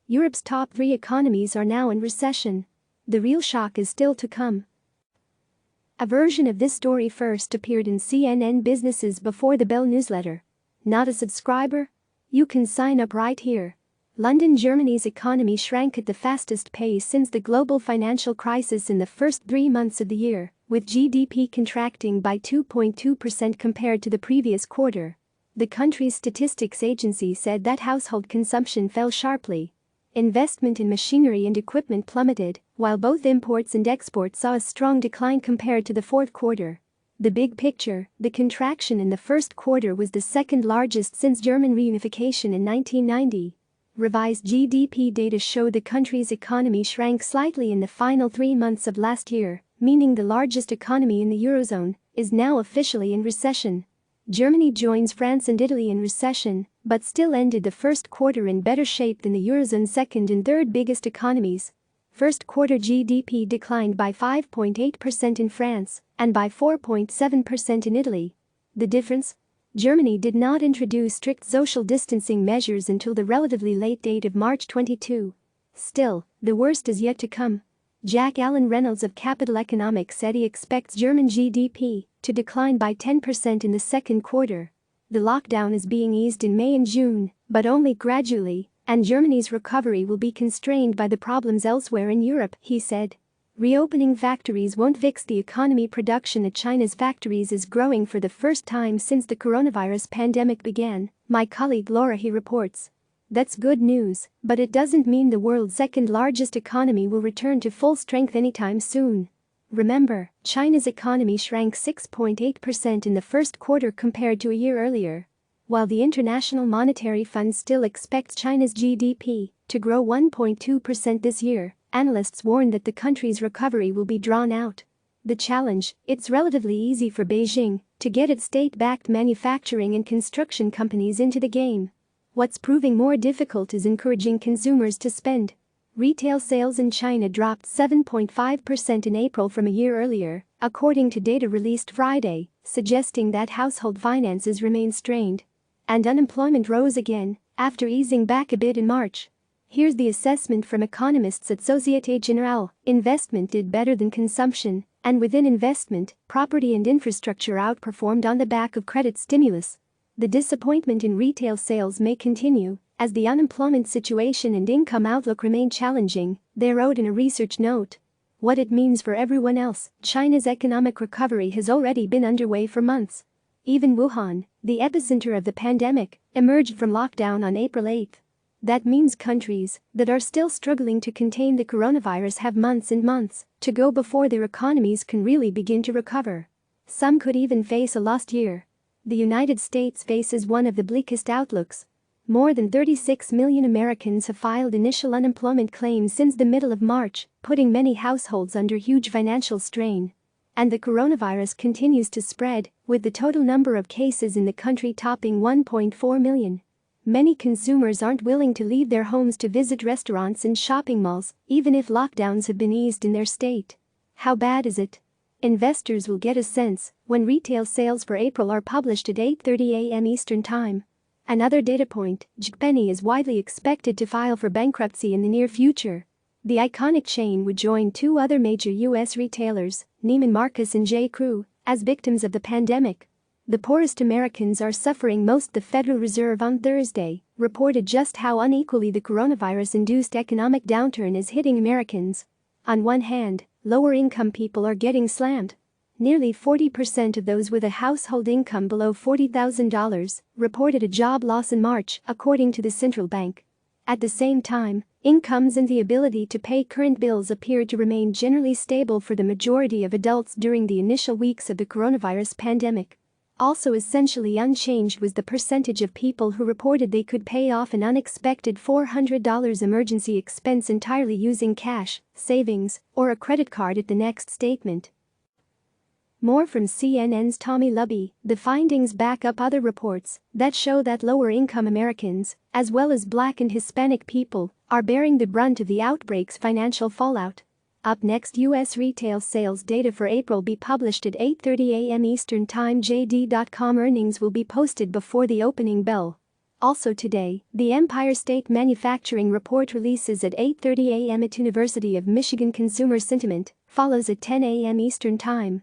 Europe's top 3 economies are now in recession. The real shock is still to come. A version of this story first appeared in CNN Business's Before the Bell newsletter. Not a subscriber? You can sign up right here. London, Germany's economy shrank at the fastest pace since the global financial crisis in the first 3 months of the year, with GDP contracting by 2.2% compared to the previous quarter. The country's statistics agency said that household consumption fell sharply. Investment in machinery and equipment plummeted, while both imports and exports saw a strong decline compared to the fourth quarter. The big picture, the contraction in the first quarter was the second largest since German reunification in 1990. Revised GDP data show the country's economy shrank slightly in the final 3 months of last year, meaning the largest economy in the eurozone is now officially in recession. Germany joins France and Italy in recession, but still ended the first quarter in better shape than the eurozone's second and third biggest economies. First quarter GDP declined by 5.8% in France and by 4.7% in Italy. The difference? Germany did not introduce strict social distancing measures until the relatively late date of March 22. Still, the worst is yet to come. Jack Allen Reynolds of Capital Economics said he expects German GDP to decline by 10% in the second quarter. The lockdown is being eased in May and June, but only gradually, and Germany's recovery will be constrained by the problems elsewhere in Europe, he said. Reopening factories won't fix the economy. Production at China's factories is growing for the first time since the coronavirus pandemic began, my colleague Laura he reports. That's good news, but it doesn't mean the world's second largest economy will return to full strength anytime soon. Remember, China's economy shrank 6.8% in the first quarter compared to a year earlier. While the International Monetary Fund still expects China's GDP to grow 1.2% this year, analysts warn that the country's recovery will be drawn out. The challenge: it's relatively easy for Beijing to get its state-backed manufacturing and construction companies into the game. What's proving more difficult is encouraging consumers to spend. Retail sales in China dropped 7.5% in April from a year earlier, according to data released Friday, suggesting that household finances remain strained. And unemployment rose again, after easing back a bit in March. Here's the assessment from economists at Société Générale: investment did better than consumption, and within investment, property and infrastructure outperformed on the back of credit stimulus. The disappointment in retail sales may continue, as the unemployment situation and income outlook remain challenging, they wrote in a research note. What it means for everyone else: China's economic recovery has already been underway for months. Even Wuhan, the epicenter of the pandemic, emerged from lockdown on April 8. That means countries that are still struggling to contain the coronavirus have months and months to go before their economies can really begin to recover. Some could even face a lost year. The United States faces one of the bleakest outlooks. More than 36 million Americans have filed initial unemployment claims since the middle of March, putting many households under huge financial strain. And the coronavirus continues to spread, with the total number of cases in the country topping 1.4 million. Many consumers aren't willing to leave their homes to visit restaurants and shopping malls, even if lockdowns have been eased in their state. How bad is it? Investors will get a sense when retail sales for April are published at 8:30 a.m. Eastern Time. Another data point: JCPenney is widely expected to file for bankruptcy in the near future. The iconic chain would join 2 other major U.S. retailers, Neiman Marcus and J.Crew, as victims of the pandemic. The poorest Americans are suffering most. The Federal Reserve on Thursday reported just how unequally the coronavirus-induced economic downturn is hitting Americans. On one hand, lower-income people are getting slammed. Nearly 40% of those with a household income below $40,000 reported a job loss in March, according to the central bank. At the same time, incomes and the ability to pay current bills appeared to remain generally stable for the majority of adults during the initial weeks of the coronavirus pandemic. Also essentially unchanged was the percentage of people who reported they could pay off an unexpected $400 emergency expense entirely using cash, savings, or a credit card at the next statement. More from CNN's Tommy Lubby. The findings back up other reports that show that lower-income Americans, as well as Black and Hispanic people, are bearing the brunt of the outbreak's financial fallout. Up next, U.S. retail sales data for April be published at 8:30 a.m. Eastern Time. JD.com earnings will be posted before the opening bell. Also today, the Empire State Manufacturing Report releases at 8:30 a.m. at University of Michigan. Consumer sentiment follows at 10 a.m. Eastern Time.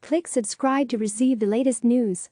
Click subscribe to receive the latest news.